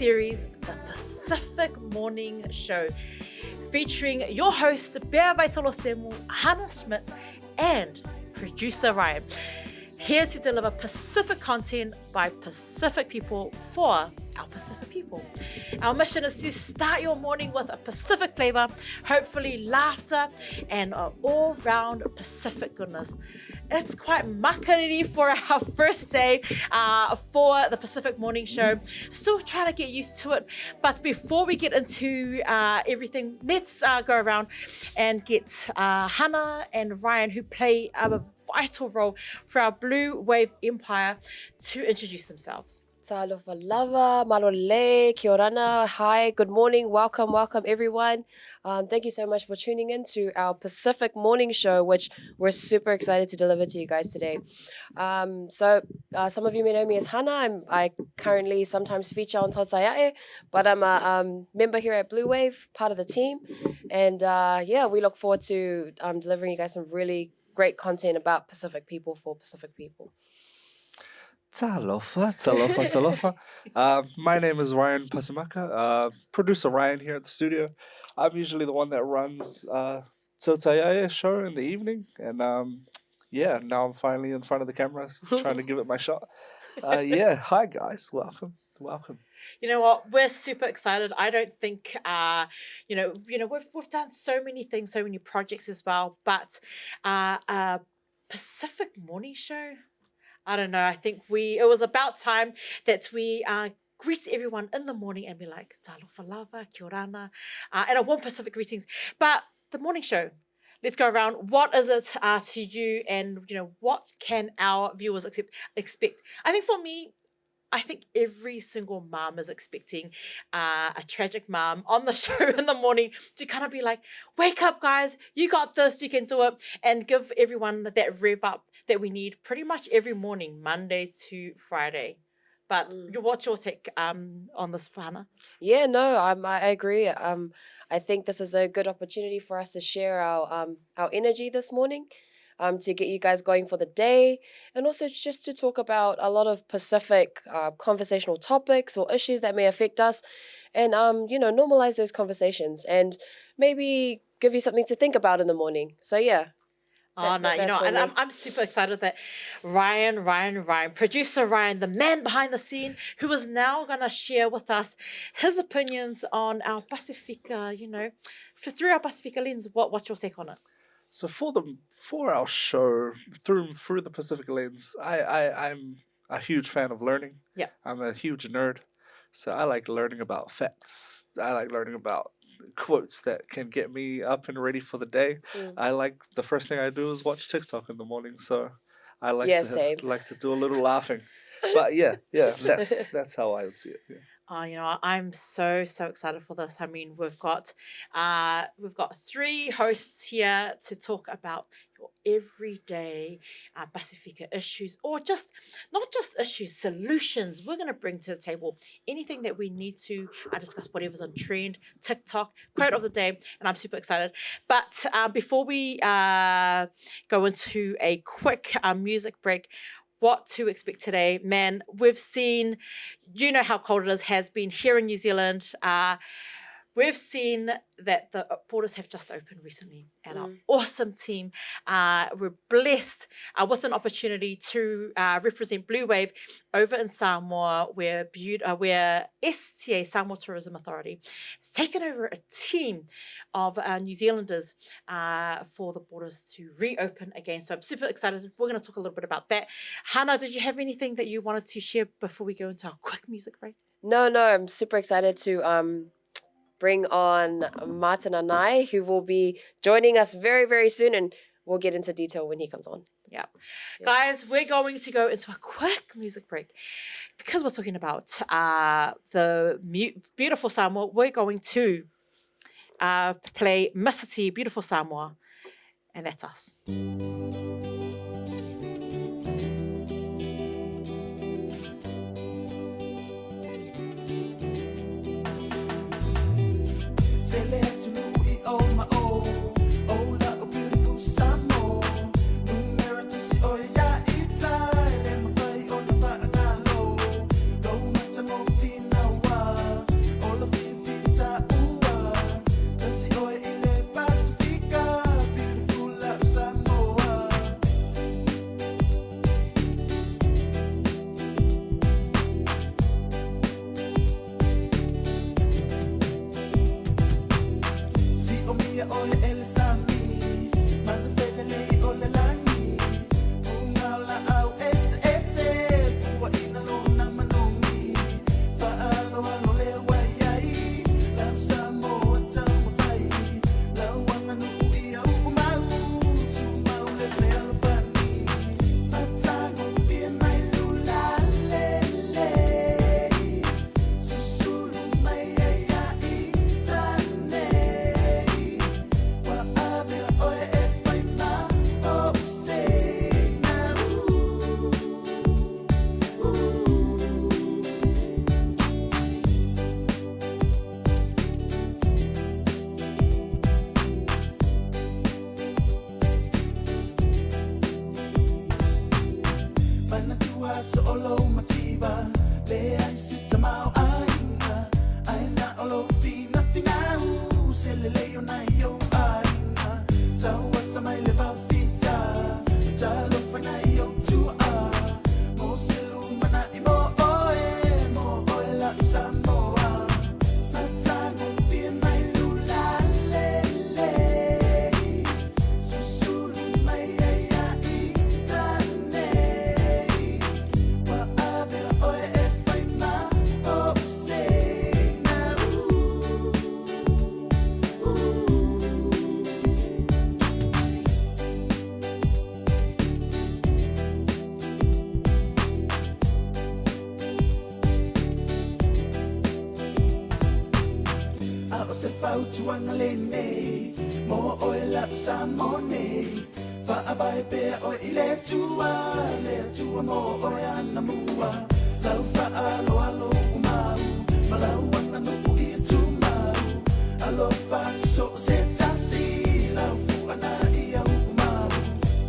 series, The Pacific Morning Show, featuring your host, Pea Vaetolo Semu, Hana, Schmidt, and producer Ryan. Here to deliver Pacific content by Pacific people for our Pacific people. Our mission is to start your morning with a Pacific flavor, hopefully laughter, and an all-round Pacific goodness. It's quite makariri for our first day for the Pacific Morning Show. Still trying to get used to it. But before we get into everything, let's go around and get Hana and Ryan, who play a vital role for our Bluwave empire, to introduce themselves. Talofa lava, malole, kia orana, hi, good morning, welcome everyone. Thank you so much for tuning in to our Pacific Morning Show, which we're super excited to deliver to you guys today. Some of you may know me as Hana. I currently sometimes feature on Tautaiae, but I'm a member here at Bluwave, part of the team. And we look forward to delivering you guys some really great content about Pacific people for Pacific people. Talofa. My name is Ryan Patumaka, producer Ryan here at the studio. I'm usually the one that runs Tautaiae show in the evening, and now I'm finally in front of the camera trying to give it my shot. Hi guys, welcome. You know what? We're super excited. I don't think, we've done so many things, so many projects as well, but Pacific Morning Show, I don't know. I think it was about time that we greet everyone in the morning and be like, talofa lava, kia orana, and a warm Pacific greetings. But the morning show, let's go around. What is it to you, and what can our viewers expect? I think for me, every single mom is expecting a tragic mom on the show in the morning to kind of be like, wake up guys, you got this, you can do it, and give everyone that rev up that we need pretty much every morning, Monday to Friday. But what's your take on this, Hana? Yeah, no, I agree. I think this is a good opportunity for us to share our energy this morning, to get you guys going for the day, and also just to talk about a lot of Pacific conversational topics or issues that may affect us, and normalize those conversations and maybe give you something to think about in the morning. So yeah. And I'm super excited that Ryan, producer Ryan, the man behind the scene, who is now going to share with us his opinions on our Pacifica, through our Pacifica lens. What's your take on it? So for our show, through the Pacific lens, I'm a huge fan of learning. Yeah. I'm a huge nerd. So I like learning about facts. I like learning about quotes that can get me up and ready for the day. The first thing I do is watch TikTok in the morning. So I like to do a little laughing. But that's how I would see it. Yeah. I'm so excited for this. I mean, we've got 3 hosts here to talk about your everyday Pacifica issues, or not just issues, solutions. We're going to bring to the table anything that we need to discuss, whatever's on trend, TikTok, quote of the day, and I'm super excited. But before we go into a quick music break, what to expect today, man. We've seen, how cold it has been here in New Zealand. We've seen that the borders have just opened recently, and our awesome team, we're blessed with an opportunity to represent Bluwave over in Samoa, where STA, Samoa Tourism Authority, has taken over a team of New Zealanders for the borders to reopen again. So I'm super excited. We're going to talk a little bit about that. Hana, did you have anything that you wanted to share before we go into our quick music break? No, I'm super excited to bring on Martin Anae, who will be joining us very, very soon, and we'll get into detail when he comes on. Yeah. Guys, we're going to go into a quick music break because we're talking about the beautiful Samoa. We're going to play Mr. T, Beautiful Samoa, and that's us. Ita, o se fau tuanga lene mo o e lap Samone Vaai pea o i le tua mo o e ana mua lau alo alo umau malau ana nuku i tu mau alo fatu so se tasi lau fu ana i au umau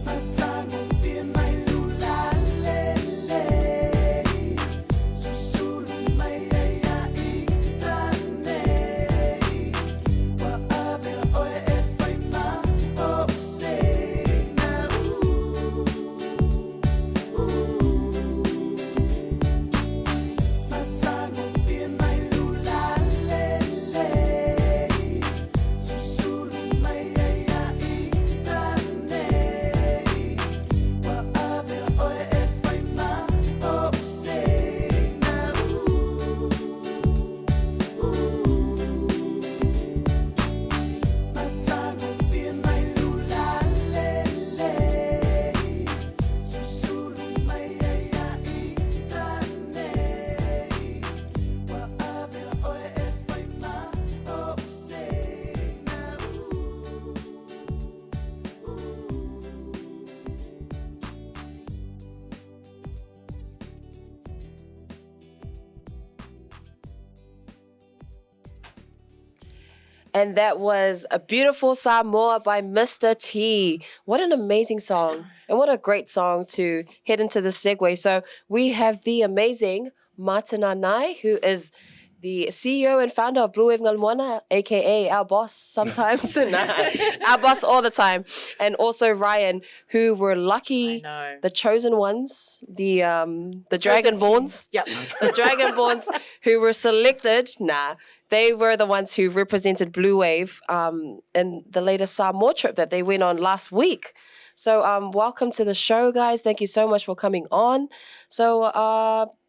matango fie mai lula lele susulu mai ia i tane wa ave o e fai ma o se And that was A Beautiful Samoa by Mr. T. What an amazing song. And what a great song to head into the segue. So we have the amazing Anae, who is the CEO and founder of Bluwave Ngalmwana, aka our boss sometimes, our boss all the time. And also Ryan, who were lucky, the chosen ones, the Dragonborns. Yep. The Dragonborns who were selected. They were the ones who represented Bluwave in the latest Samoa trip that they went on last week. So welcome to the show, guys. Thank you so much for coming on. So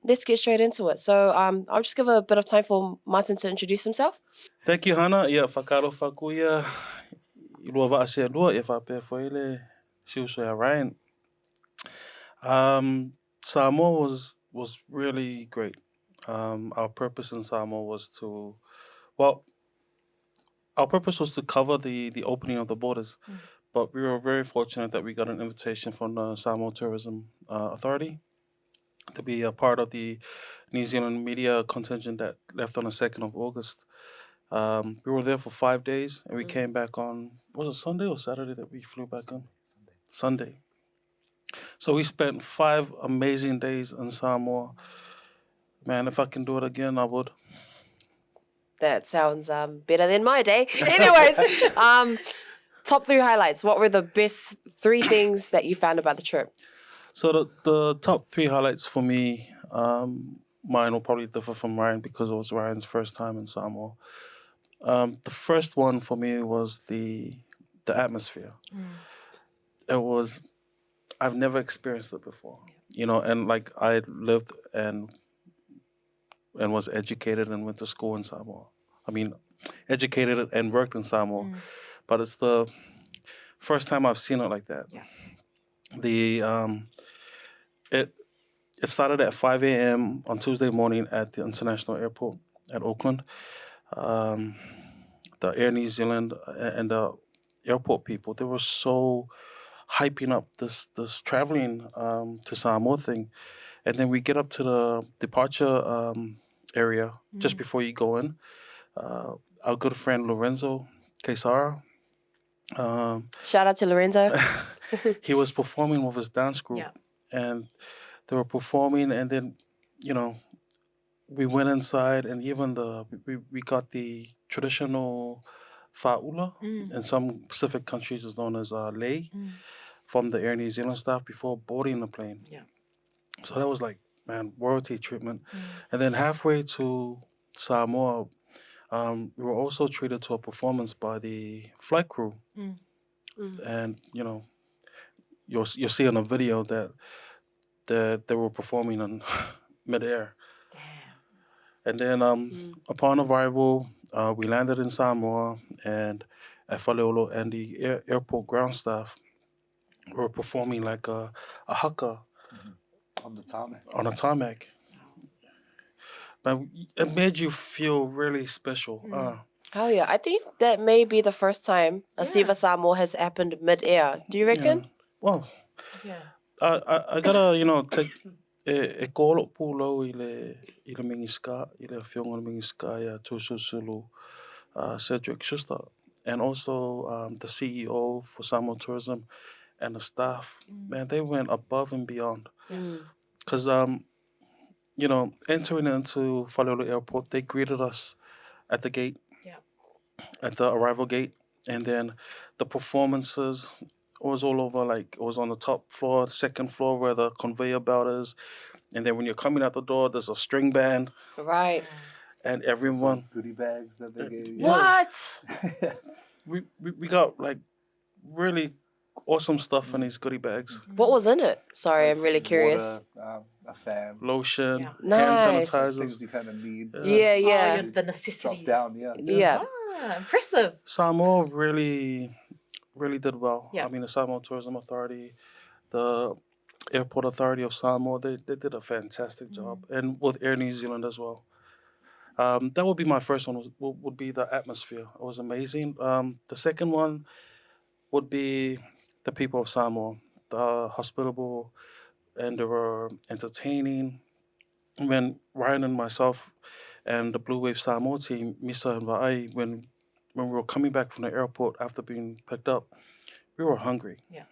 let's get straight into it. So I'll just give a bit of time for Martin to introduce himself. Thank you, Hana. Ia whakaro whakuia I lua vaasea lua e whapea whaile siusoea Ryan. Samoa was really great. Our purpose in Samoa was to, our purpose was to cover the opening of the borders. But we were very fortunate that we got an invitation from the Samoa Tourism Authority to be a part of the New Zealand media contingent that left on the 2nd of August. We were there for 5 days, and we came back on, was it Sunday or Saturday that we flew back on? Sunday. So we spent 5 amazing days in Samoa. Man, if I can do it again, I would. That sounds better than my day. Anyways, top 3 highlights. What were the best 3 things that you found about the trip? So the top 3 highlights for me, mine will probably differ from Ryan because it was Ryan's first time in Samoa. The first one for me was the atmosphere. It was, I've never experienced it before, you know, and like I lived and was educated and went to school in Samoa. I mean, educated and worked in Samoa, but it's the first time I've seen it like that. Yeah. It started at 5 a.m. on Tuesday morning at the international airport at Auckland. The Air New Zealand and the airport people, they were so hyping up this traveling to Samoa thing. And then we get up to the departure area just before you go in. Our good friend Lorenzo Quesara. Shout out to Lorenzo. He was performing with his dance group. And they were performing, and then, you know, we went inside, and even we got the traditional fa'ula. In some Pacific countries is known as lei from the Air New Zealand staff before boarding the plane. Yeah. So that was like, man, royalty treatment. And then halfway to Samoa, we were also treated to a performance by the flight crew. And, you know, you'll see in a video that they were performing in midair. And then upon arrival, we landed in Samoa, and at Faleolo and the airport ground staff were performing like a haka On the tarmac. on a tarmac. But it made you feel really special. Oh yeah, I think that may be the first time a Siva Samoa has happened mid-air. Do you reckon? Yeah. Well, Yeah. I gotta, take e kolo pulo i le mingiska, i le whionga le mingiska ia Tususulu, Cedric Schuster, and also the CEO for Samoa Tourism and the staff. Man, they went above and beyond. Because, entering into Falulu Airport, they greeted us at the gate, at the arrival gate, and then the performances was all over. Like, it was on the top floor, second floor where the conveyor belt is, and then when you're coming out the door, there's a string band, Right. and everyone. Goodie bags that they gave you. What? We got like really awesome stuff in these goodie bags. What was in it? Sorry, I'm really curious. Water, a fan. Lotion, Yeah. hand Nice. sanitizers. Things you kind of need. Yeah, yeah. Oh, the necessities. Drop down, yeah. Yeah. Ah, impressive. Samoa really did well. Yeah. I mean, the Samoa Tourism Authority, the Airport Authority of Samoa, they did a fantastic job. And with Air New Zealand as well. That would be my first one, would be the atmosphere. It was amazing. The second one would be the people of Samoa, the hospitable, and they were entertaining. When Ryan and myself and the Bluwave Samoa team, Misa and Vaai, when we were coming back from the airport after being picked up, we were hungry. Yeah.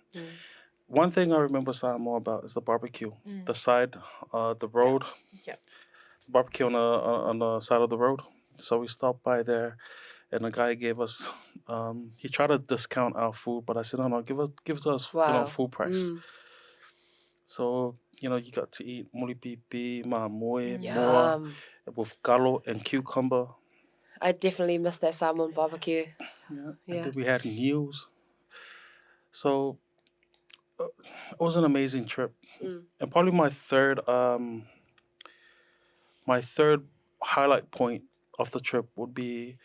One thing I remember Samoa about is the barbecue, the side, the road, Yeah. barbecue on the side of the road. So we stopped by there, and the guy gave us. He tried to discount our food, but I said, no, give us full price. So you got to eat muli pipi, ma'amoe, moa, with galo and cucumber. I definitely missed that salmon barbecue. And then we had meals. So it was an amazing trip. And probably my third highlight point of the trip would be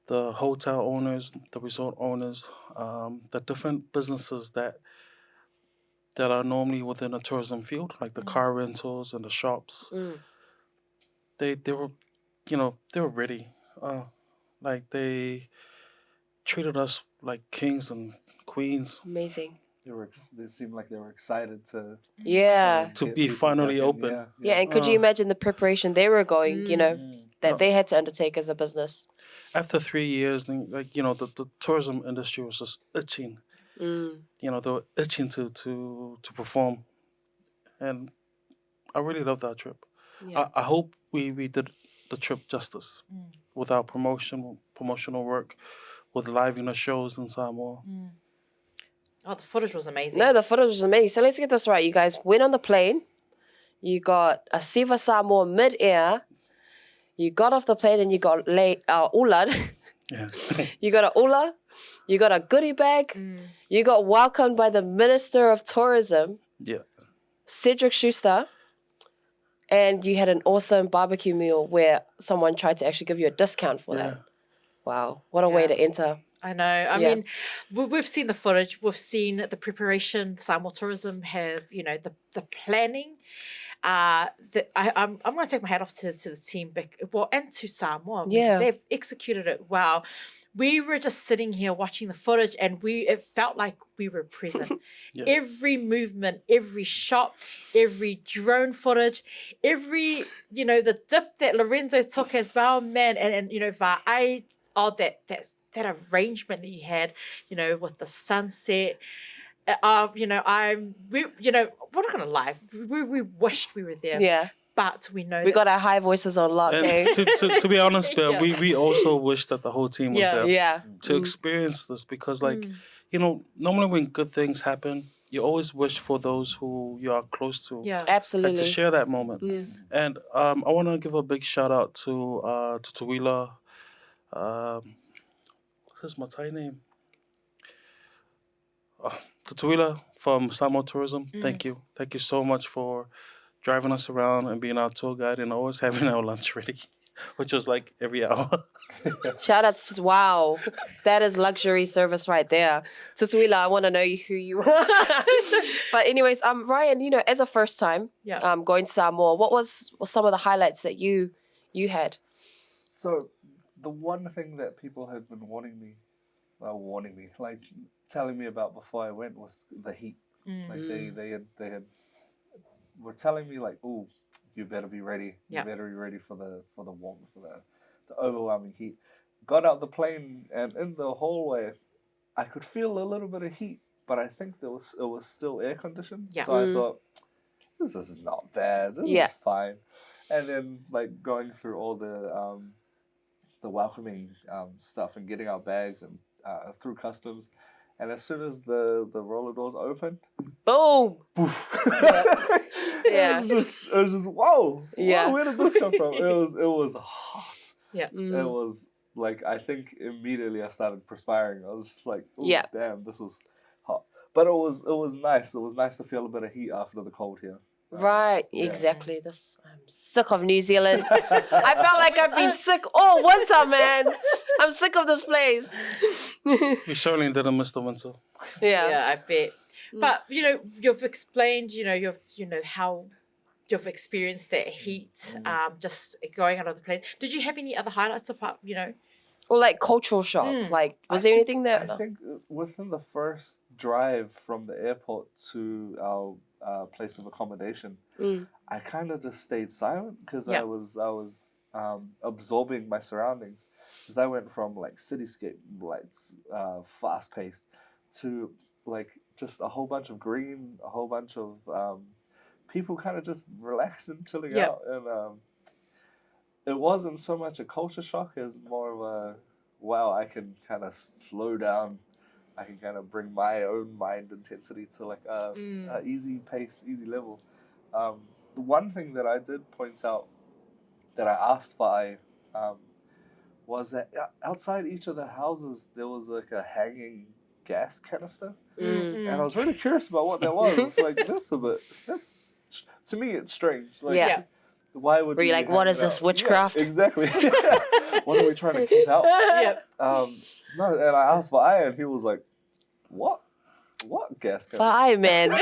the hotel owners, the resort owners, the different businesses that are normally within a tourism field, like the car rentals and the shops. They were, they were ready. Like they treated us like kings and queens. Amazing. They seemed like they were excited to to be finally open. Yeah, and could you imagine the preparation they were going, that they had to undertake as a business? After 3 years, the tourism industry was just itching. They were itching to perform. And I really loved that trip. Yeah. I hope we did the trip justice with our promotional work, with live shows in Samoa. Oh, the footage was amazing. No, the footage was amazing. So let's get this right. You guys went on the plane. You got a Siva Samoa mid-air. You got off the plane and you got ulad. Yeah. You got a ula. You got a goodie bag. You got welcomed by the Minister of Tourism, Cedric Schuster. And you had an awesome barbecue meal where someone tried to actually give you a discount for that. Wow. What a way to enter. I know. I mean, we've seen the footage. We've seen the preparation. Samoa Tourism have, the planning. I'm going to take my hat off to the team, and to Samoa. Yeah. They've executed it well. We were just sitting here watching the footage, and it felt like we were present. Every movement, every shot, every drone footage, every, the dip that Lorenzo took as well, man, and Vaai, that arrangement that you had, with the sunset. We're not gonna lie. We wished we were there. Yeah. But we know we got our high voices on lock. And to be honest, we also wish that the whole team was there. Yeah. To experience this, because normally when good things happen, you always wish for those who you are close to. Yeah. Absolutely. To share that moment. And I want to give a big shout out to Tuwila. What's my Thai name? Tutuila from Samoa Tourism. Thank you so much for driving us around and being our tour guide and always having our lunch ready, which was like every hour. Shout out to, wow, that is luxury service right there. Tutuila, I want to know who you are. But anyways, Ryan, as a first time going to Samoa, what was some of the highlights that you had? So the one thing that people had been warning me, like telling me about before I went was the heat. Like they had were telling me like, oh, you better be ready. You better be ready for the warm, for the overwhelming heat. Got out the plane, and in the hallway, I could feel a little bit of heat, but I think it was still air conditioned. Yeah. So I thought, this is not bad. This is fine. And then like going through all the welcoming stuff and getting our bags and through customs, and as soon as the roller doors opened, boom. Yeah. It was just whoa. Yeah. Whoa, where did this come from? It was hot. Yeah. It was like, I think immediately I started perspiring. I was just like, oh damn, this is hot. But it was nice. It was nice to feel a bit of heat after the cold here. Right, exactly. I'm sick of New Zealand. I felt like I've been sick all winter, man. I'm sick of this place. We surely didn't miss the winter. Yeah, I bet. But you've explained, how you've experienced that heat, just going out of the plane. Did you have any other highlights apart, Or like cultural shock? Like, was there anything that? I think within the first drive from the airport to our place of accommodation, I kind of just stayed silent because I was absorbing my surroundings. Because I went from like cityscape lights, fast paced, to like just a whole bunch of green, a whole bunch of people kind of just relaxed and chilling out, and it wasn't so much a culture shock as more of a, wow, I can kind of slow down. I can kind of bring my own mind intensity to like a easy pace, easy level. The one thing that I did point out that I asked Vaai was that outside each of the houses there was like a hanging gas canister, and I was really curious about what that was. It's like, that's to me it's strange. Like, why would you like, what is this, witchcraft? Yeah, exactly. What are we trying to keep out? No, and I asked Vaai, and he was like, what gas canister? Vaai, man.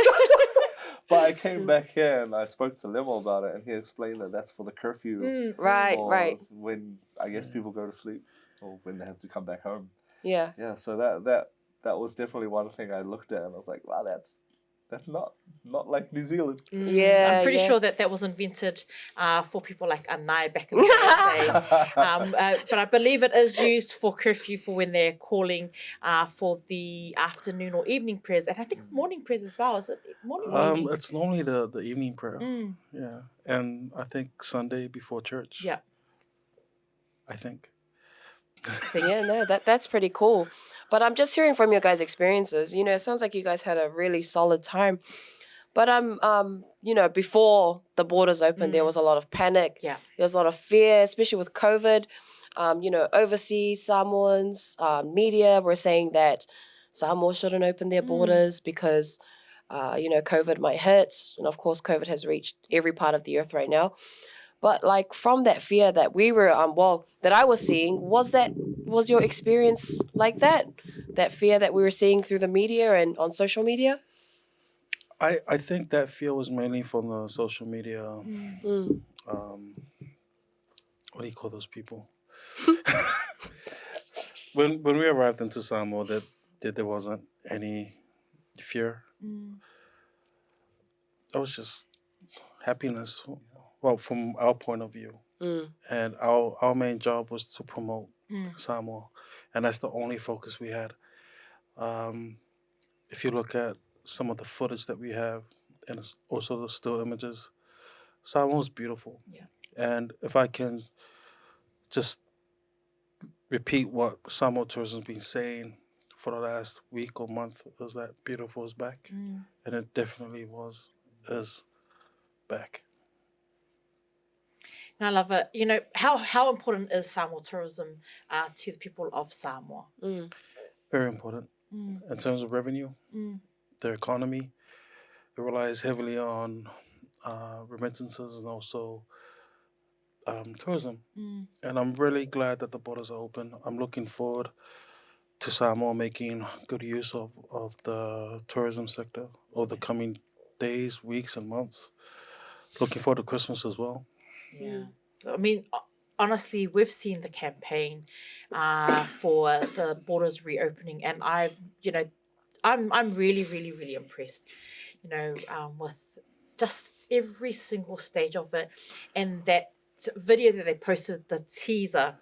But I came back here and I spoke to Lemo about it, and he explained that that's for the curfew. Right. When I guess people go to sleep, or when they have to come back home. Yeah. Yeah, so that was definitely one thing I looked at, and I was like, wow, that's not like New Zealand. Yeah. I'm pretty sure that was invented for people like Anae back in the day. But I believe it is used for curfew, for when they're calling for the afternoon or evening prayers. And I think morning prayers as well. Is it morning? It's normally the evening prayer. Yeah. And I think Sunday before church. Yeah. I think. Yeah, no, that's pretty cool. But I'm just hearing from your guys' experiences. It sounds like you guys had a really solid time. But before the borders opened, there was a lot of panic. Yeah. There was a lot of fear, especially with COVID. Overseas Samoans, media were saying that Samoa shouldn't open their borders because, COVID might hit. And of course, COVID has reached every part of the earth right now. But like from that fear that we were, that I was seeing, was your experience like that? That fear that we were seeing through the media and on social media? I think that fear was mainly from the social media. What do you call those people? when we arrived into Samoa, that there wasn't any fear. It was just happiness. Well, from our point of view. And our main job was to promote Samoa. And that's the only focus we had. If you look at some of the footage that we have, and also the still images, Samoa's beautiful. Yeah. And if I can just repeat what Samoa Tourism has been saying for the last week or month, is that beautiful is back. And it definitely is back. And I love it. How important is Samoa tourism to the people of Samoa? Very important. In terms of revenue, their economy, it relies heavily on remittances and also tourism. And I'm really glad that the borders are open. I'm looking forward to Samoa making good use of the tourism sector over the coming days, weeks, and months. Looking forward to Christmas as well. Yeah. I mean, honestly, we've seen the campaign for the borders reopening, and I'm really, really, really impressed, with just every single stage of it. And that video that they posted, the teaser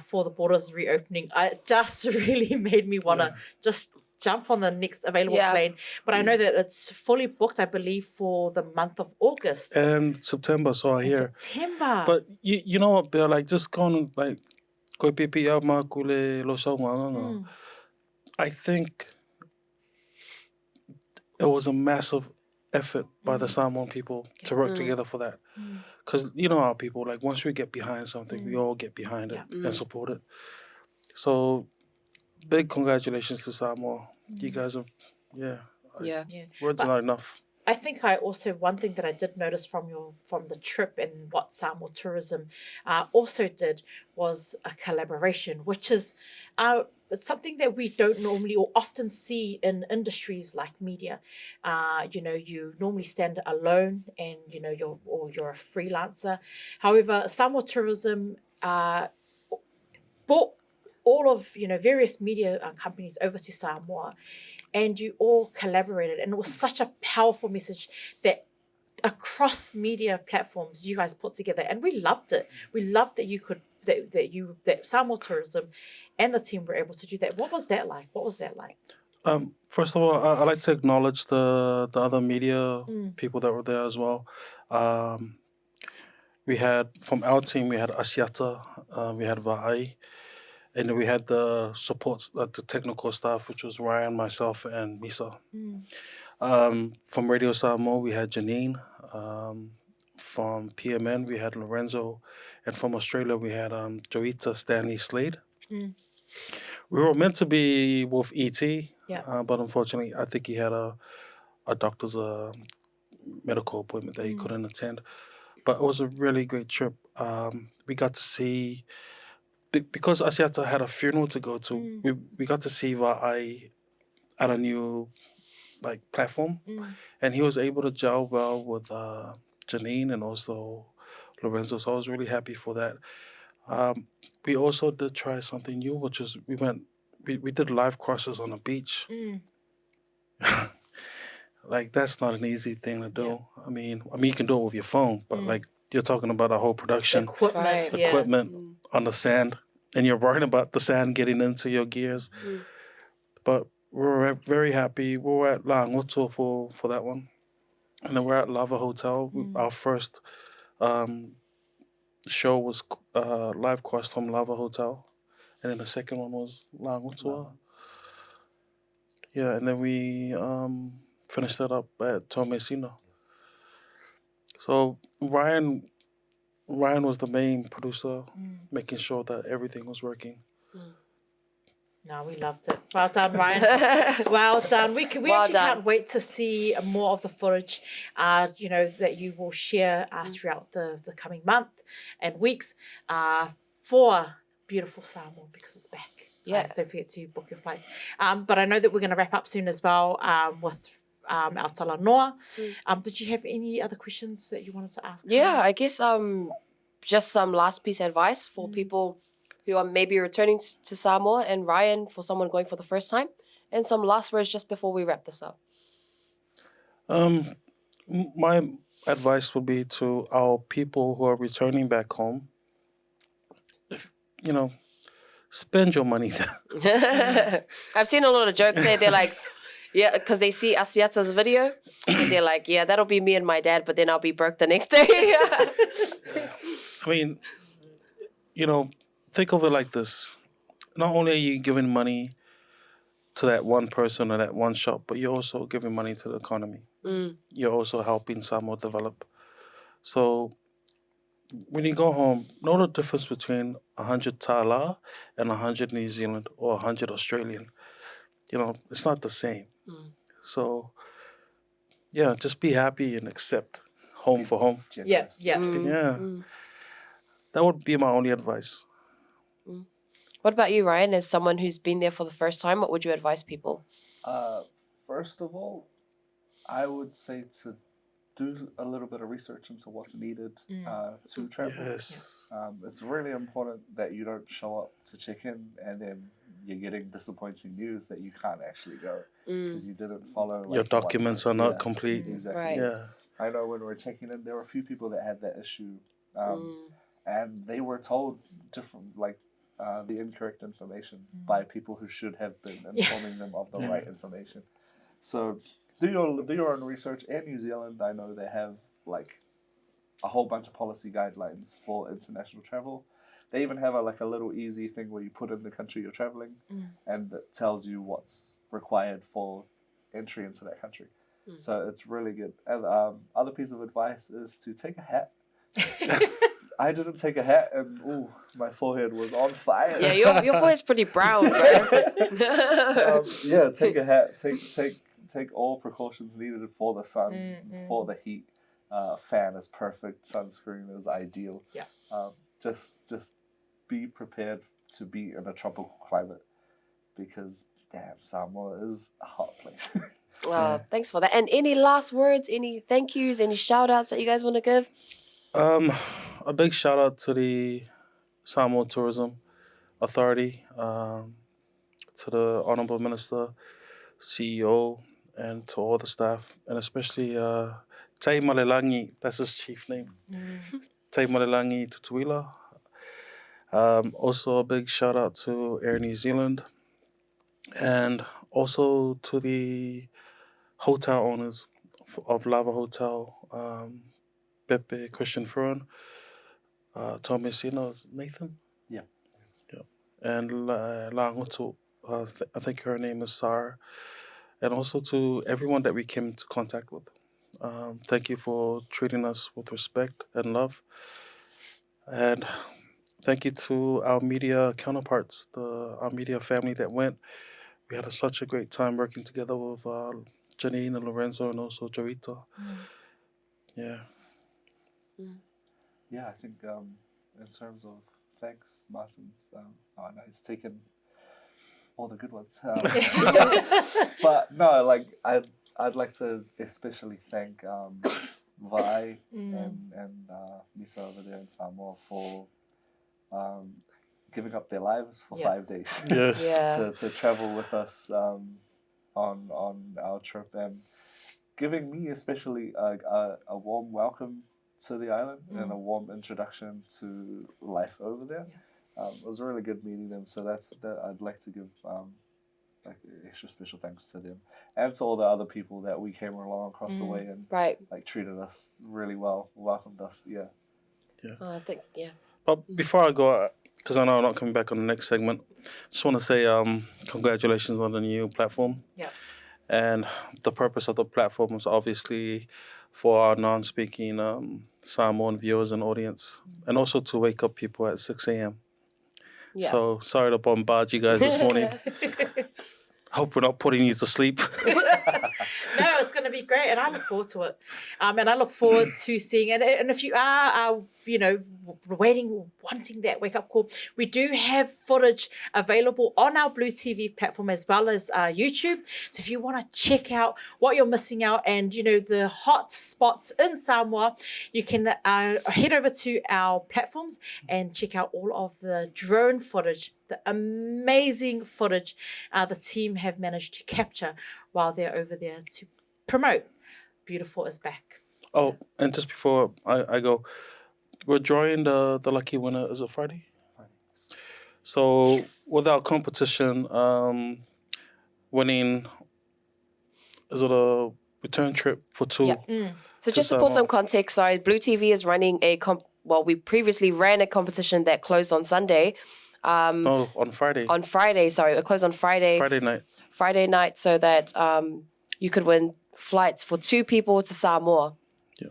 for the borders reopening, it just really made me want to just jump on the next available plane. But I know that it's fully booked, I believe, for the month of August. And September, so I hear. September. But you know what, Bill? Like, just going, like, koe pipi au mā kule lo saumanga. I think it was a massive effort by the Samoan people to work together for that. Because you know our people, like, once we get behind something, we all get behind it and support it. So, big congratulations to Samoa. You guys are, words are not enough. I think one thing that I did notice from the trip and what Samoa Tourism also did was a collaboration, which is it's something that we don't normally or often see in industries like media. You normally stand alone, and you're a freelancer. However, Samoa Tourism brought all of various media companies over to Samoa, and you all collaborated, and it was such a powerful message that across media platforms you guys put together, and we loved it. We loved that you could that Samoa Tourism and the team were able to do that. What was that like? First of all, I like to acknowledge the other media people that were there as well. We had, from our team, we had Asiata, we had Vaai, and then we had the supports, the technical staff, which was Ryan, myself, and Misa. From Radio Samoa, we had Janine. From PMN, we had Lorenzo. And from Australia, we had Joita Stanley Slade. We were meant to be with ET, but unfortunately, I think he had a doctor's medical appointment that he couldn't attend. But it was a really great trip. We got to see, because Asiata had a funeral to go to, we got to see Vaai at a new platform, and he was able to gel well with Janine and also Lorenzo, so I was really happy for that. We also did try something new, which is we did live crosses on the beach. That's not an easy thing to do. I mean you can do it with your phone, but you're talking about a whole production equipment on the sand, and you're worrying about the sand getting into your gears. But we're very happy. We were at La Ngoto for that one. And then we're at Lava Hotel. Our first show was live cross from Lava Hotel. And then the second one was La Ngoto. Yeah, and then we finished that up at Tomesina. So Ryan was the main producer, making sure that everything was working. No, we loved it. Well done, Ryan. Well done. We can't wait to see more of the footage, that you will share throughout the coming month and weeks for beautiful Samoa, because it's back. Yeah. Don't forget to book your flights. But I know that we're going to wrap up soon as well with our Talanoa. Did you have any other questions that you wanted to ask? Yeah, I guess just some last piece of advice for people who are maybe returning to Samoa, and Ryan, for someone going for the first time, and some last words just before we wrap this up. My advice would be to our people who are returning back home, spend your money there. I've seen a lot of jokes there. They're like, because they see Asiata's video, and they're like, that'll be me and my dad, but then I'll be broke the next day. I mean, think of it like this. Not only are you giving money to that one person or that one shop, but you're also giving money to the economy. You're also helping Samoa develop. So when you go home, know the difference between 100 Tala and 100 New Zealand or 100 Australian. It's not the same. So, just be happy and accept home for home. Yeah. That would be my only advice. What about you, Ryan? As someone who's been there for the first time, what would you advise people? First of all, I would say to do a little bit of research into what's needed to travel. Yes. It's really important that you don't show up to check in and then you're getting disappointing news that you can't actually go because you didn't follow. Like, Your documents are not complete. Exactly. Right. Yeah. I know when we were checking in, there were a few people that had that issue, and they were told different, like the incorrect information by people who should have been informing them of the right information. So do your own research. In New Zealand, I know they have like a whole bunch of policy guidelines for international travel. They even have a little easy thing where you put in the country you're traveling, and it tells you what's required for entry into that country. So it's really good. And other piece of advice is to take a hat. I didn't take a hat, and my forehead was on fire. Yeah, your forehead's pretty brown, bro. Yeah, take a hat. Take all precautions needed for the sun, for the heat. Fan is perfect. Sunscreen is ideal. Yeah. Just be prepared to be in a tropical climate, because damn, Samoa is a hot place. Thanks for that. And any last words, any thank yous, any shout outs that you guys want to give? A big shout out to the Samoa Tourism Authority, to the Honourable Minister, CEO, and to all the staff, and especially Te Malelangi, that's his chief name. Te Malelangi Tutuila. Also a big shout out to Air New Zealand, and also to the hotel owners of Lava Hotel, Pepe, Christian Furon, Tommy Sino's Nathan. Yeah. And Langoto, I think her name is Sarah. And also to everyone that we came into contact with. Thank you for treating us with respect and love. And thank you to our media counterparts, our media family that went. We had such a great time working together with Janine and Lorenzo, and also Joita. Yeah. Yeah, I think in terms of thanks, Martin's, Anae's taken all the good ones. But no, like I'd like to especially thank Vaai and Misa over there in Samoa for giving up their lives for 5 days. Yes. to travel with us on our trip, and giving me especially a warm welcome to the island and a warm introduction to life over there. It was really good meeting them, so I'd like to give like extra special thanks to them and to all the other people that we came along across the way and like treated us really well, welcomed us. I think But before I go, because I know I'm not coming back on the next segment, just want to say congratulations on the new platform. Yeah. And the purpose of the platform is obviously for our non-speaking Samoan viewers and audience, and also to wake up people at 6 a.m. Yeah. So sorry to bombard you guys this morning. Hope we're not putting you to sleep. No, it's going to be great, and I look forward to it. And I look forward to seeing it. And if you are, wanting that wake-up call, we do have footage available on our BluwaveTV platform as well as YouTube. So if you want to check out what you're missing out and, the hot spots in Samoa, you can head over to our platforms and check out all of the drone footage, the amazing footage the team have managed to capture while they're over there to promote Beautiful is Back. Oh, and just before I go, we're drawing the lucky winner. Is it Friday? So with our competition, winning, is it a return trip for 2? Yeah. So just to put some context, sorry, BluwaveTV is running we previously ran a competition that closed on Sunday. On Friday. On Friday, sorry, it closed on Friday. Friday night, so that you could win flights for 2 people to Samoa. Yeah.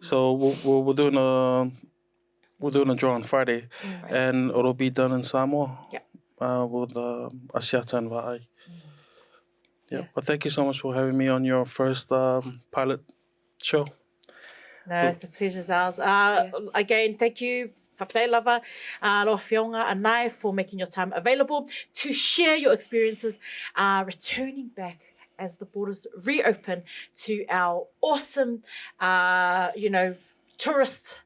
So we're doing a draw on Friday, and it'll be done in Samoa. Yeah. With Asiata and Vaai. Yeah. But thank you so much for having me on your first pilot show. No, the pleasure's ours. Again, thank you, Whawhai Lava, Loa Whionga, Anae, for making your time available to share your experiences returning back as the borders reopen to our awesome, tourists.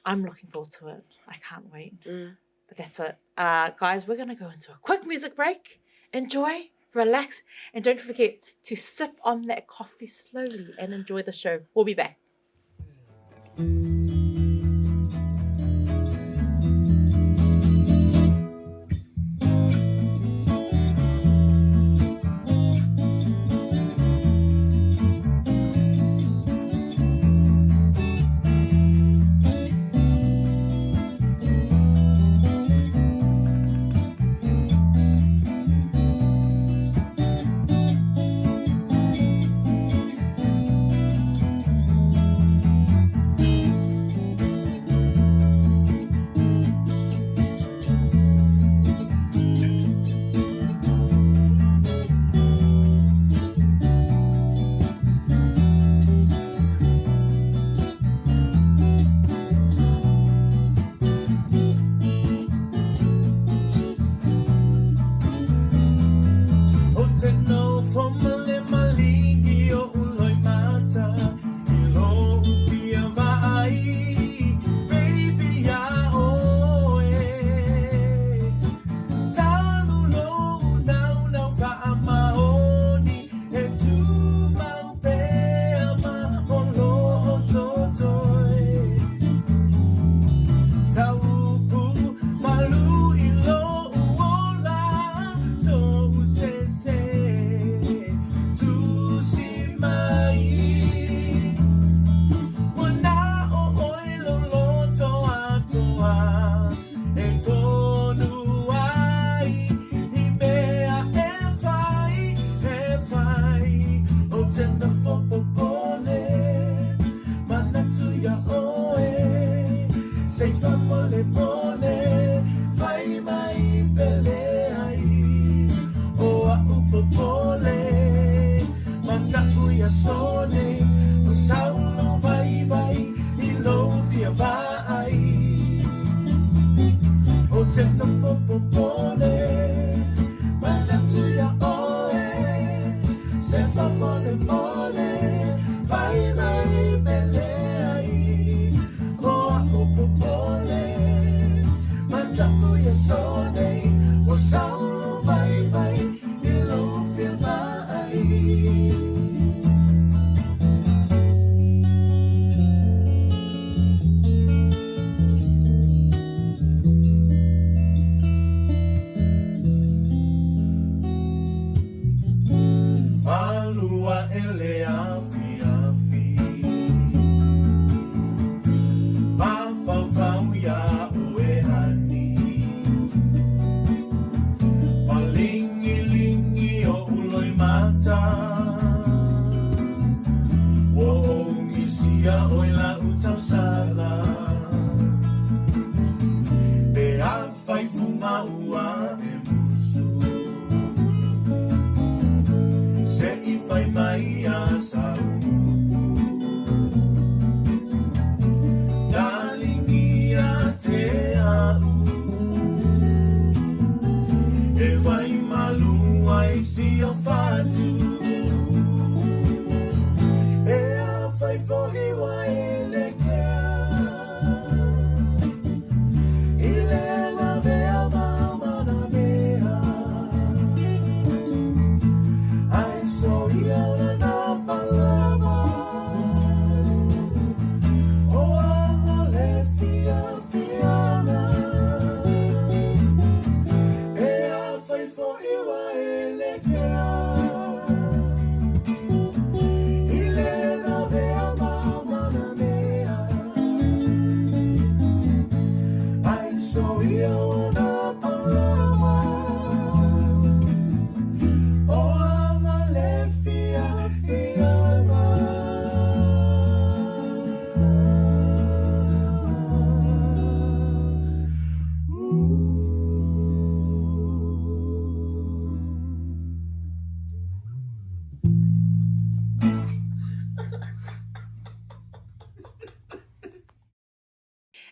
I'm looking forward to it. I can't wait. But that's it. Guys, we're going to go into a quick music break. Enjoy, relax, and don't forget to sip on that coffee slowly and enjoy the show. We'll be back.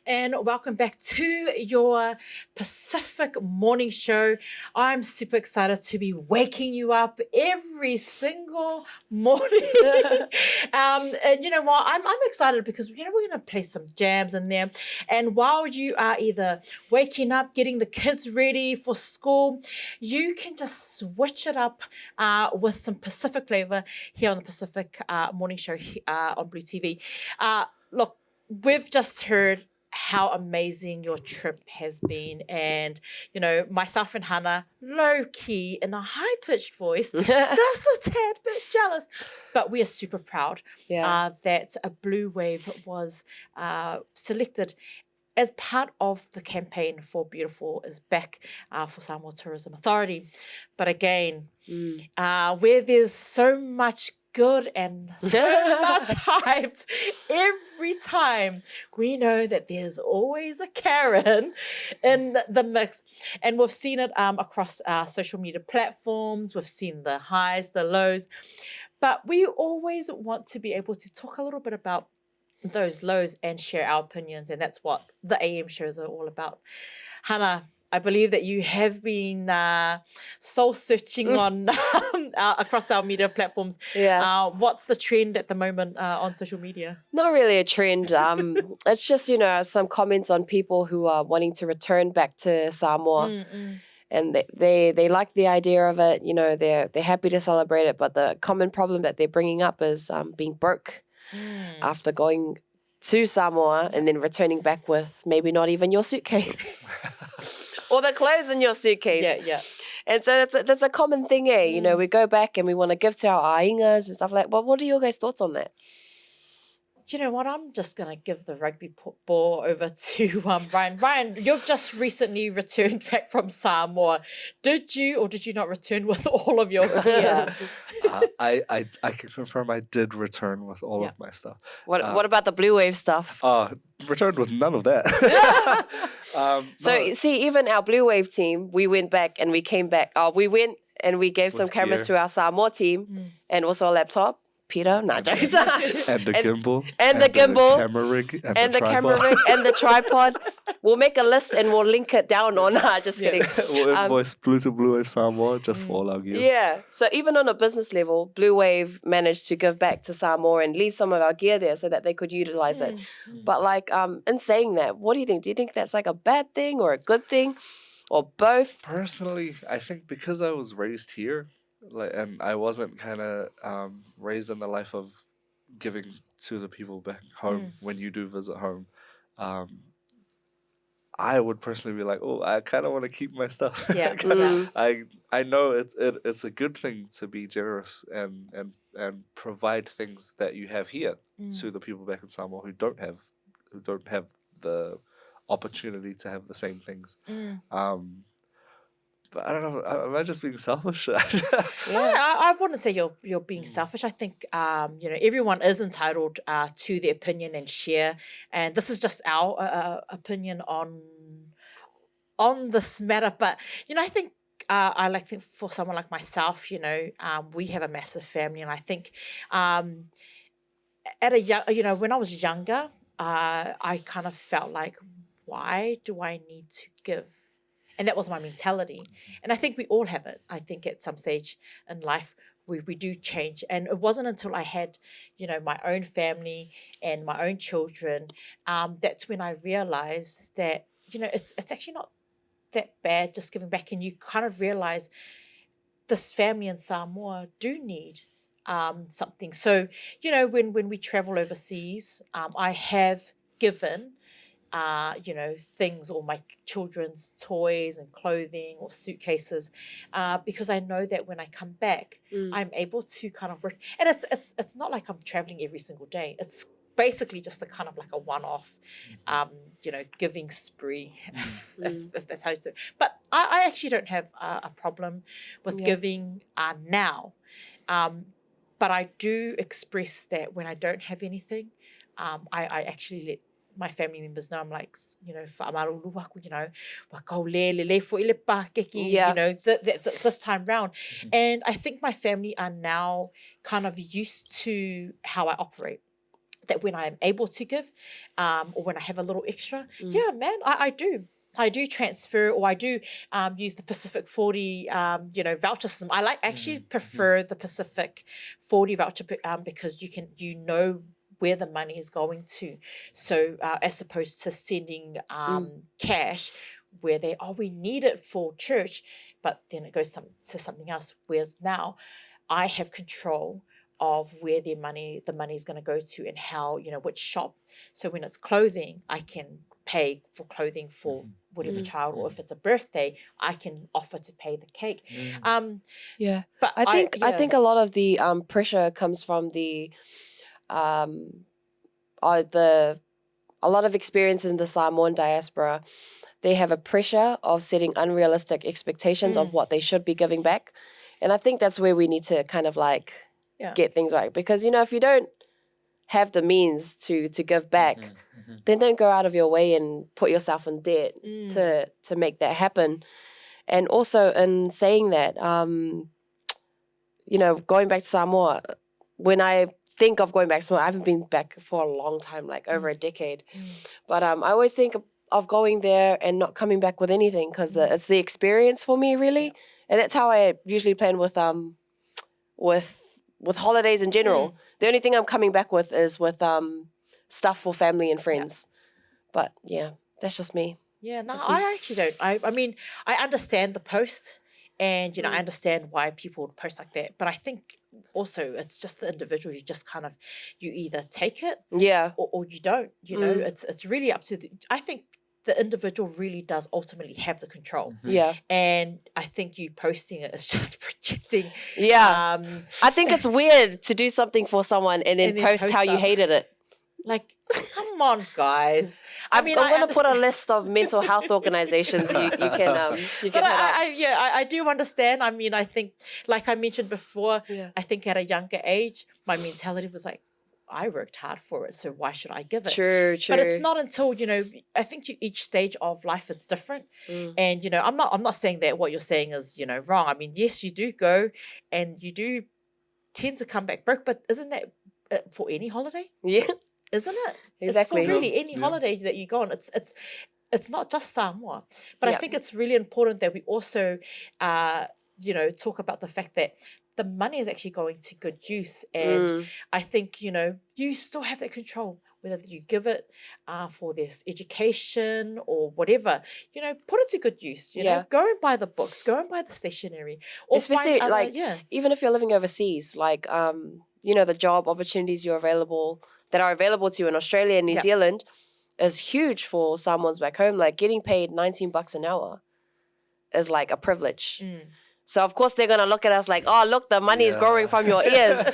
and welcome back to your Pacific morning show. I'm super excited to be waking you up every single morning. And you know what? I'm excited because we're going to play some jams in there. And while you are either waking up, getting the kids ready for school, you can just switch it up with some Pacific flavor here on the Pacific morning show on BluwaveTV. Look, we've just heard how amazing your trip has been, and you know, myself and Hana, low key in a high pitched voice, just a tad bit jealous, but we are super proud that a Bluwave was selected as part of the campaign for Beautiful is Back for Samoa Tourism Authority. But again, where there's so much good and so much hype every time, we know that there's always a Karen in the mix. And we've seen it across our social media platforms. We've seen the highs, the lows, but we always want to be able to talk a little bit about those lows and share our opinions, and that's what the AM shows are all about. Hana, I believe that you have been soul searching on across our media platforms. What's the trend at the moment on social media? Not really a trend. It's just, you know, some comments on people who are wanting to return back to Samoa. And they like the idea of it. You know, they're happy to celebrate it, but the common problem that they're bringing up is being broke after going to Samoa and then returning back with maybe not even your suitcase or the clothes in your suitcase. And so that's a common thing, eh? You know, we go back and we want to give to our aingas and stuff like that. But what are your guys' thoughts on that? You know what? I'm just going to give the rugby ball over to Ryan. Ryan, you've just recently returned back from Samoa. Did you or did you not return with all of your gear? I can confirm I did return with all of my stuff. What about the Bluwave stuff? Returned with none of that. So see, even our Bluwave team, we went back and we came back. We went and we gave some cameras to our Samoa team and also a laptop. Peter, not jokes. And the gimbal. And the gimbal. Camera rig. And the camera rig and the tripod. We'll make a list and we'll link it down on just kidding. We'll invoice Bluwave Samoa just for all our gears. Yeah. So even on a business level, Bluwave managed to give back to Samoa and leave some of our gear there so that they could utilize it. But like in saying that, what do you think? Do you think that's like a bad thing or a good thing? Or both? Personally, I think because I was raised here, and I wasn't kind of raised in the life of giving to the people back home when you do visit home. I would personally be like, oh, I kind of want to keep my stuff. I know it's a good thing to be generous and provide things that you have here to the people back in Samoa who don't have the opportunity to have the same things. But I don't know. Am I just being selfish? I wouldn't say you're being selfish. I think you know, everyone is entitled to their opinion and share, and this is just our opinion on this matter. But you know, I think I like think for someone like myself, you know, we have a massive family, and I think at a young, you know, when I was younger, I kind of felt like, why do I need to give? And that was my mentality. And I think we all have it. I think at some stage in life, we do change. And it wasn't until I had, you know, my own family and my own children, that's when I realized that, you know, it's actually not that bad just giving back. And you kind of realize this family in Samoa do need something. So, you know, when we travel overseas, I have given you know, things or my children's toys and clothing or suitcases, because I know that when I come back, I'm able to kind of and it's not like I'm traveling every single day. It's basically just a kind of like a one-off, you know, giving spree, if that's how you do it. But I actually don't have a problem with giving now, but I do express that when I don't have anything, I actually let my family members know. I'm like, you know, you know, you know, this time round. And I think my family are now kind of used to how I operate. that when I'm able to give, or when I have a little extra, yeah, man, I do. I do transfer, or I do use the Pacific 40, voucher system. I actually prefer the Pacific 40 voucher because you know where the money is going to. So as opposed to sending cash where we need it for church, but then it goes to something else. Whereas now I have control of where the money is going to go to, and how, which shop. So when it's clothing, I can pay for clothing for whatever child, or if it's a birthday, I can offer to pay the cake. But I think a lot of the pressure comes from a lot of experiences in the Samoan diaspora. They have a pressure of setting unrealistic expectations of what they should be giving back, and I think that's where we need to kind of get things right, because if you don't have the means to give back, then don't go out of your way and put yourself in debt to make that happen. And also in saying that, going back to Samoa, when I think of going back to Samoa, I haven't been back for a long time, over a decade. But I always think of going there and not coming back with anything, because it's the experience for me, really. And that's how I usually plan with holidays in general. The only thing I'm coming back with is with stuff for family and friends. But yeah, that's just me. Yeah, no, I actually don't. I mean, I understand the post, and I understand why people would post like that. But I think also it's just the individual. You just kind of, you either take it, or you don't. It's really up to I think the individual really does ultimately have the control. And I think you posting it is just projecting. I think it's weird to do something for someone and then post how you hated it. Come on, guys. I'm going to put a list of mental health organizations you can hit up. I do understand. I mean, I think, like I mentioned before, I think at a younger age, my mentality was I worked hard for it, so why should I give it? True. But it's not until, I think each stage of life it's different. And, I'm not saying that what you're saying is, wrong. I mean, yes, you do go and you do tend to come back broke, but isn't that for any holiday? Yeah. Isn't it? Exactly. It's for really any holiday that you go on. It's not just Samoa. But I think it's really important that we also, talk about the fact that the money is actually going to good use. And I think, you still have that control, whether you give it for this education or whatever, put it to good use, go and buy the books, go and buy the stationery. Or especially even if you're living overseas, the job opportunities that are available to you in Australia and New Zealand is huge for Samoans back home. Getting paid $19 an hour is a privilege. So, of course, they're going to look at us oh, look, the money is growing from your ears.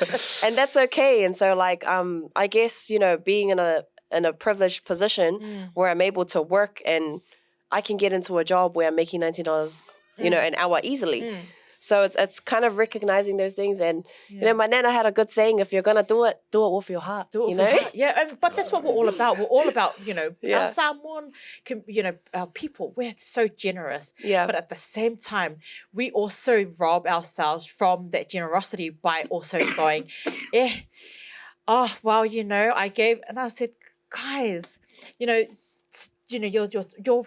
And that's okay. And so, I guess, being in a privileged position where I'm able to work and I can get into a job where I'm making $19, an hour easily. So it's kind of recognizing those things. And, my nana had a good saying, if you're going to do it with your heart. Do it with your heart. Yeah, but that's what we're all about. We're all about, our Samoan, our people, we're so generous. Yeah. But at the same time, we also rob ourselves from that generosity by also going, oh, well, I gave, and I said, guys, your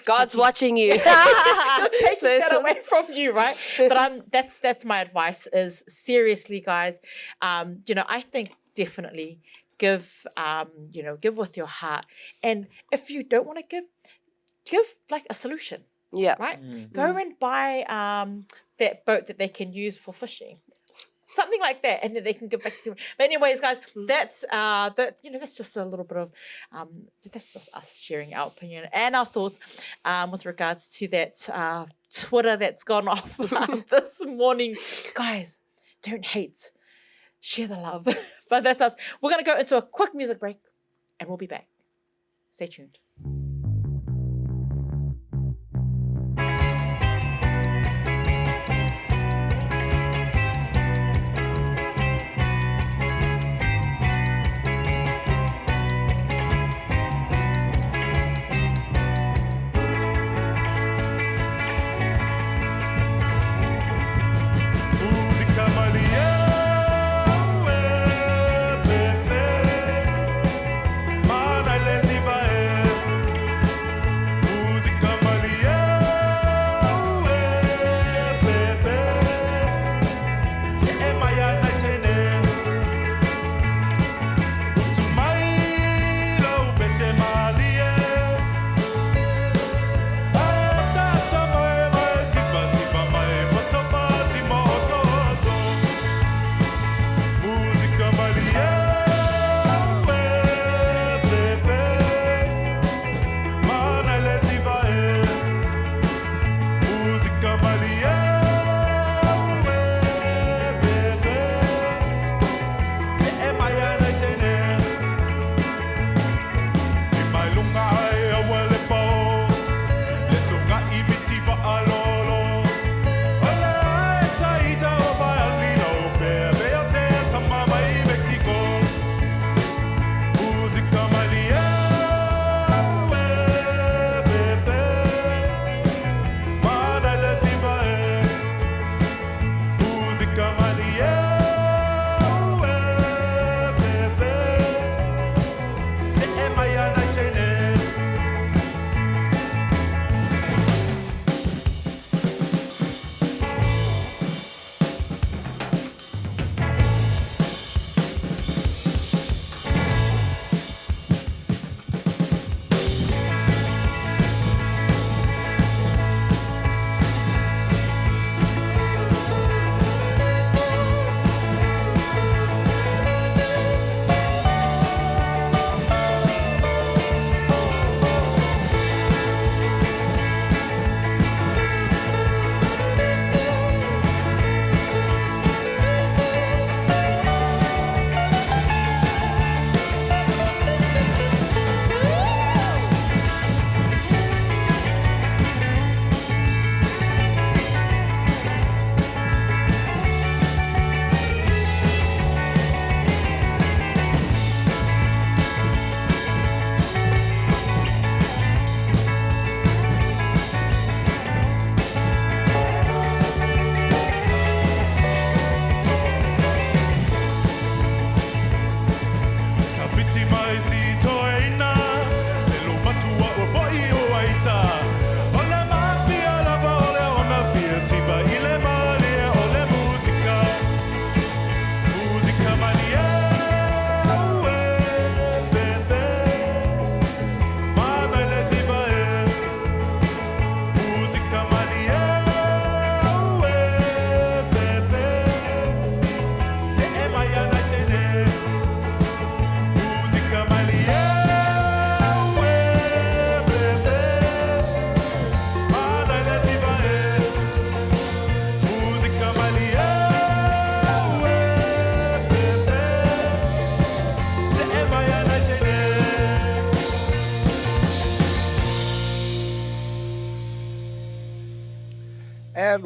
God's watching you. You're taking that away from you, right? But that's my advice is seriously, guys. I think definitely give with your heart. And if you don't want to give a solution. Yeah. Right? Go and buy that boat that they can use for fishing. Something like that, and then they can give back to them. But anyways, guys, that's just a little bit of that's just us sharing our opinion and our thoughts with regards to that Twitter that's gone off this morning. Guys, don't hate, share the love. But that's us. We're gonna go into a quick music break, and we'll be back. Stay tuned.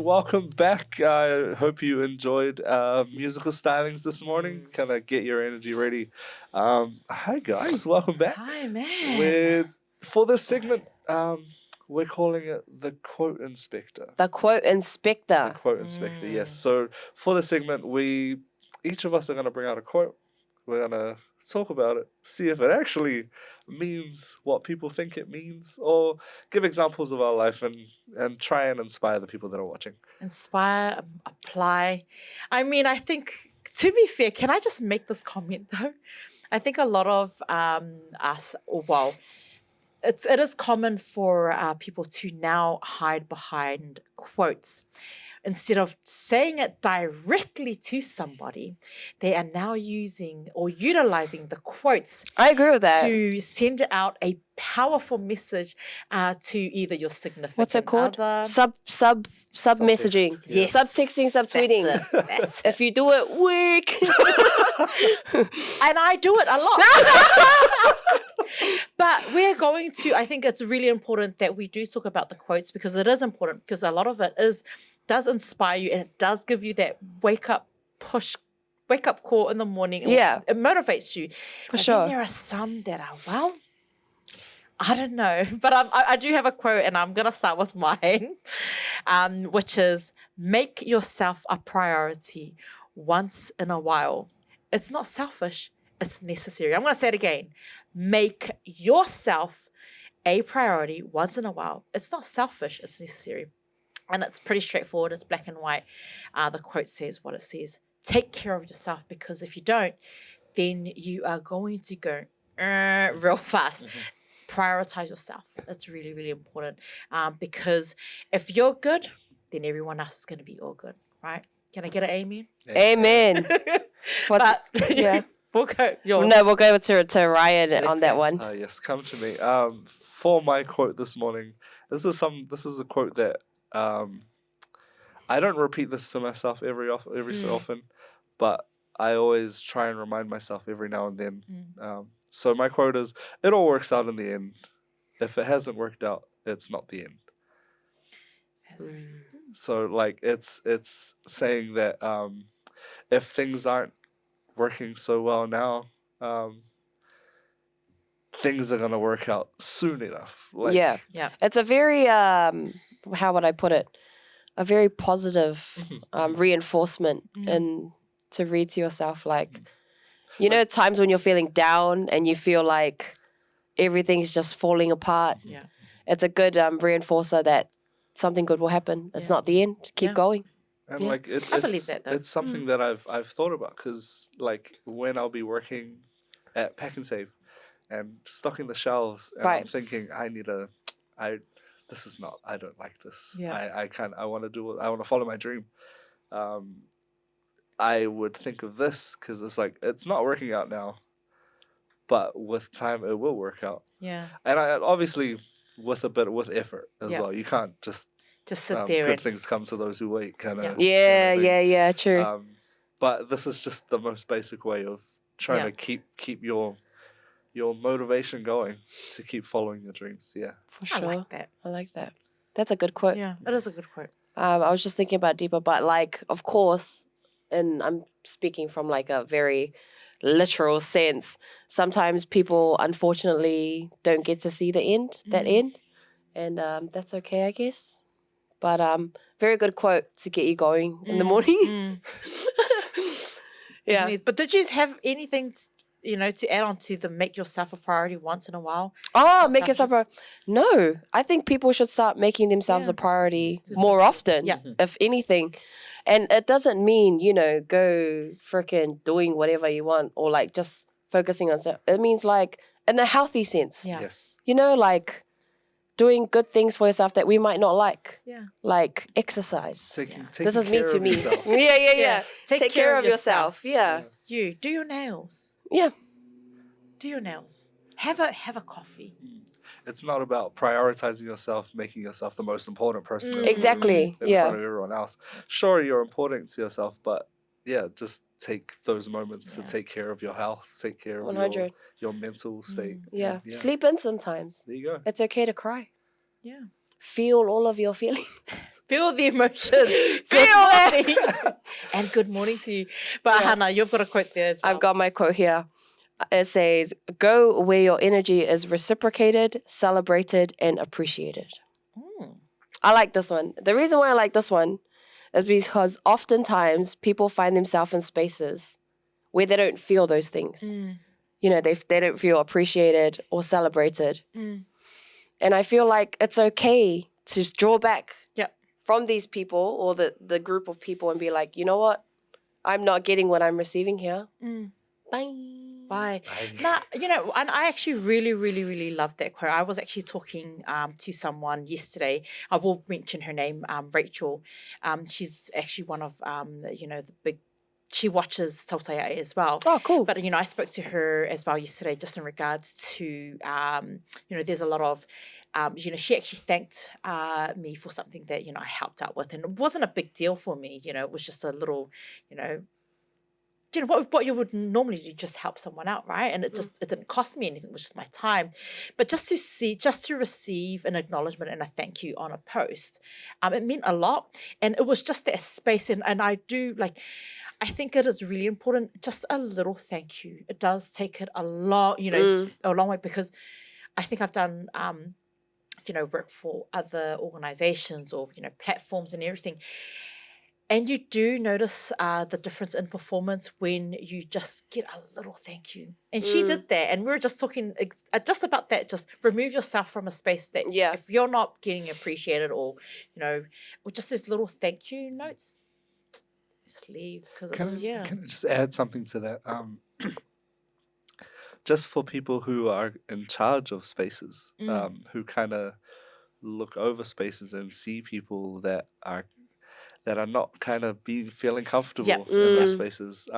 everyone. Welcome back. I hope you enjoyed musical stylings this morning. Kind of get your energy ready. Hi, guys. Welcome back. Hi, man. For this segment, we're calling it the Quote Inspector. The Quote Inspector. The Quote Inspector, yes. So for the segment, each of us are going to bring out a quote. We're going to talk about it, see if it actually means what people think it means, or give examples of our life and try and inspire the people that are watching. Inspire, apply. I mean, I think, to be fair, can I just make this comment though? I think a lot of us, it is common for people to now hide behind quotes. Instead of saying it directly to somebody, they are now using or utilizing the quotes. I agree with that. To send out a powerful message to either your significant What's it called? other. Sub messaging. Subtext, yeah. Yes. Subtexting, subtweeting. That's it. If you do it, weak. And I do it a lot. But we're going to, I think it's really important that we do talk about the quotes, because it is important, because a lot of it does inspire you, and it does give you that wake up call in the morning. Yeah. It motivates you. For But sure. then there are some that are, I don't know. But I do have a quote, and I'm going to start with mine, which is, make yourself a priority once in a while. It's not selfish. It's necessary. I'm going to say it again. Make yourself a priority once in a while. It's not selfish. It's necessary. And it's pretty straightforward. It's black and white. The quote says what it says. Take care of yourself, because if you don't, then you are going to go real fast. Prioritize yourself. It's really, really important. Because if you're good, then everyone else is going to be all good, right? Can I get an amen? Amen. But We'll go. Yours. no, we'll go to Ryan Let's on that go. one. Yes, come to me. For my quote this morning, this is a quote that I don't repeat this to myself every so often, but I always try and remind myself every now and then. So my quote is, "It all works out in the end. If it hasn't worked out, it's not the end." So like it's saying that if things aren't working so well now, things are gonna work out soon enough. Like, Yeah. It's a very how would I put it? A very positive reinforcement and to read to yourself, like, you know, times when you're feeling down and you feel like everything's just falling apart. Yeah. It's a good reinforcer that something good will happen. It's not the end. Keep going. And Yeah. like I believe that, though. it's something that I've thought about, because like when I'll be working at Pack and Save and stocking the shelves, and I'm Right. thinking I don't like this. Yeah. I want to follow my dream. I would think of this, because it's like, it's not working out now, but with time it will work out. Yeah. And I obviously with effort as Yeah. well. You can't just Just sit there good and things come to those who wait kind of. Yeah, true. But this is just the most basic way of trying to keep your motivation going to keep following your dreams. Yeah. For I sure. like that. I like that. That's a good quote. Yeah, it is a good quote. I was just thinking about deeper, but like, of course, and I'm speaking from like a very literal sense, sometimes people unfortunately don't get to see the end, and that's okay, I guess. But very good quote to get you going in the morning. Yeah. But did you have anything, to add on to the make yourself a priority once in a while? Oh, Not make yourself a... No, I think people should start making themselves a priority more often, if anything. And it doesn't mean, go freaking doing whatever you want or like just focusing on stuff. It means like in a healthy sense. Yeah. Yes. Like doing good things for yourself that we might not like. Yeah. Like exercise. Taking This is me care to of me. yourself. Yeah. Take care of yourself. Yeah. You do your nails. Yeah. Do your nails. Have a coffee. It's not about prioritizing yourself, making yourself the most important person in Exactly. front of everyone else. Sure, you're important to yourself, but just take those moments to take care of your health, take care of 100. your mental state. Yeah. Sleep in sometimes. There you go. It's okay to cry. Yeah. Feel all of your feelings. Feel the emotions. Feel it. And good morning to you. But Hana, you've got a quote there as well. I've got my quote here. It says, "Go where your energy is reciprocated, celebrated, and appreciated." I like this one. The reason why I like this one is because oftentimes people find themselves in spaces where they don't feel those things. You know, they don't feel appreciated or celebrated. And I feel like it's okay to draw back from these people or the group of people and be like, you know what? I'm not getting what I'm receiving here. Bye. Now, you know, and I actually really, really, really love that quote. I was actually talking to someone yesterday. I will mention her name, Rachel. She's actually one of, you know, the big, she watches Tautaiai as well. Oh, cool. But, you know, I spoke to her as well yesterday just in regards to, you know, there's a lot of, you know, she actually thanked me for something that, you know, I helped out with. And it wasn't a big deal for me. You know, it was just a little, you know, what you would normally do, just help someone out, right? And it didn't cost me anything, it was just my time. But just to receive an acknowledgement and a thank you on a post, it meant a lot. And it was just that space. And I do, like, I think it is really important, just a little thank you. It does take it a lot, you know, a long way, because I think I've done, you know, work for other organizations or, you know, platforms and everything. And you do notice the difference in performance when you just get a little thank you. And she did that. And we were just talking just about that. Just remove yourself from a space that if you're not getting appreciated or, you know, or just those little thank you notes, just leave. Because it's, Can I just add something to that? Just for people who are in charge of spaces, who kind of look over spaces and see people that are not kind of feeling comfortable in those spaces.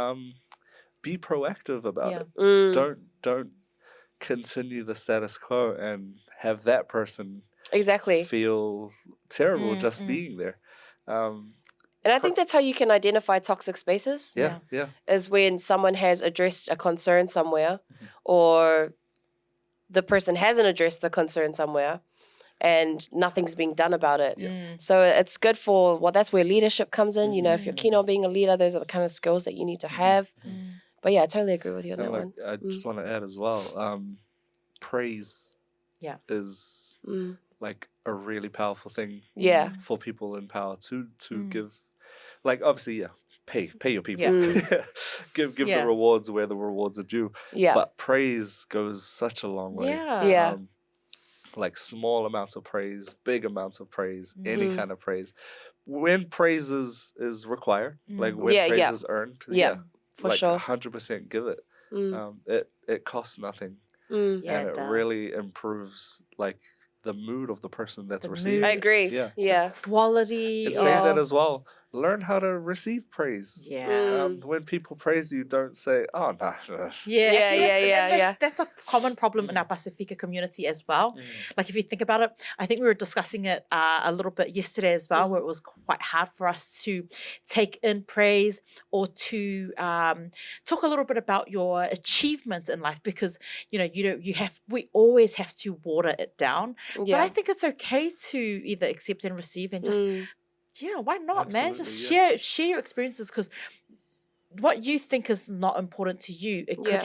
Be proactive about it. Don't continue the status quo and have that person feel terrible just being there. And I think that's how you can identify toxic spaces. Yeah. Is when someone has addressed a concern somewhere or the person hasn't addressed the concern somewhere and nothing's being done about it. So it's good for, that's where leadership comes in. You know, if you're keen on being a leader, those are the kind of skills that you need to have. But yeah, I totally agree with you on that one. I just want to add as well, praise is like a really powerful thing for people in power to give. Like, obviously, pay your people. give the rewards where the rewards are due. But praise goes such a long way. Like small amounts of praise, big amounts of praise, any kind of praise. When praise is required, like when praise is earned, for like sure. 100% give it. It costs nothing. And it really improves like the mood of the person that's receiving. I agree. Yeah. Quality. And saying that as well, learn how to receive praise. When people praise you, don't say, "Oh, no." That's a common problem in our Pacifica community as well. Like if you think about it, I think we were discussing it a little bit yesterday as well, where it was quite hard for us to take in praise or to talk a little bit about your achievements in life, because we always have to water it down. But I think it's okay to either accept and receive and just. Yeah, why not, man? Just share your experiences, because what you think is not important to you, it could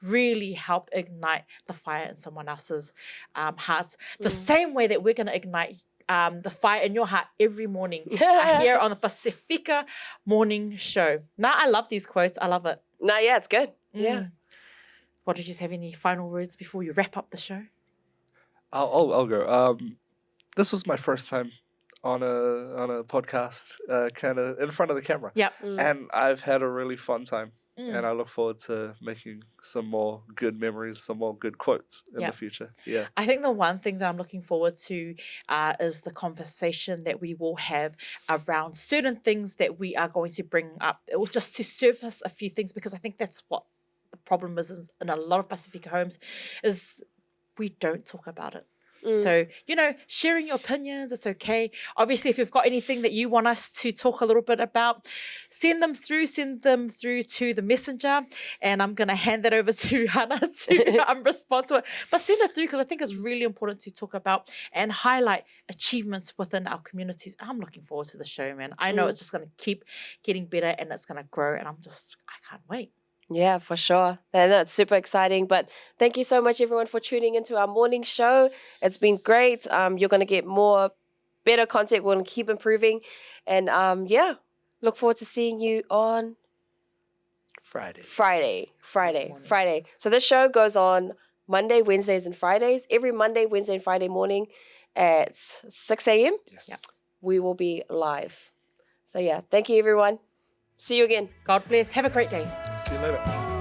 really help ignite the fire in someone else's hearts. The same way that we're going to ignite the fire in your heart every morning here on the Pacifica Morning Show. Now, I love these quotes. I love it. No, yeah, it's good. Yeah. What, did you have any final words before you wrap up the show? I'll go. This was my first time on a podcast, kind of in front of the camera. And I've had a really fun time. And I look forward to making some more good memories, some more good quotes in the future. Yeah. I think the one thing that I'm looking forward to is the conversation that we will have around certain things that we are going to bring up, or just to surface a few things, because I think that's what the problem is in a lot of Pacifica homes, is we don't talk about it. So, sharing your opinions, it's okay. Obviously, if you've got anything that you want us to talk a little bit about, send them through to the messenger, and I'm going to hand that over to Hana to respond to it. But send it through because I think it's really important to talk about and highlight achievements within our communities. I'm looking forward to the show, man. I know it's just going to keep getting better and it's going to grow, and I can't wait. Yeah, for sure. And that's super exciting. But thank you so much, everyone, for tuning into our morning show. It's been great. You're going to get better content. We're going to keep improving. And look forward to seeing you on Friday. So this show goes on Monday, Wednesdays, and Fridays. Every Monday, Wednesday, and Friday morning at 6 a.m. Yes. Yep. We will be live. So yeah, thank you, everyone. See you again. God bless. Have a great day. See you later.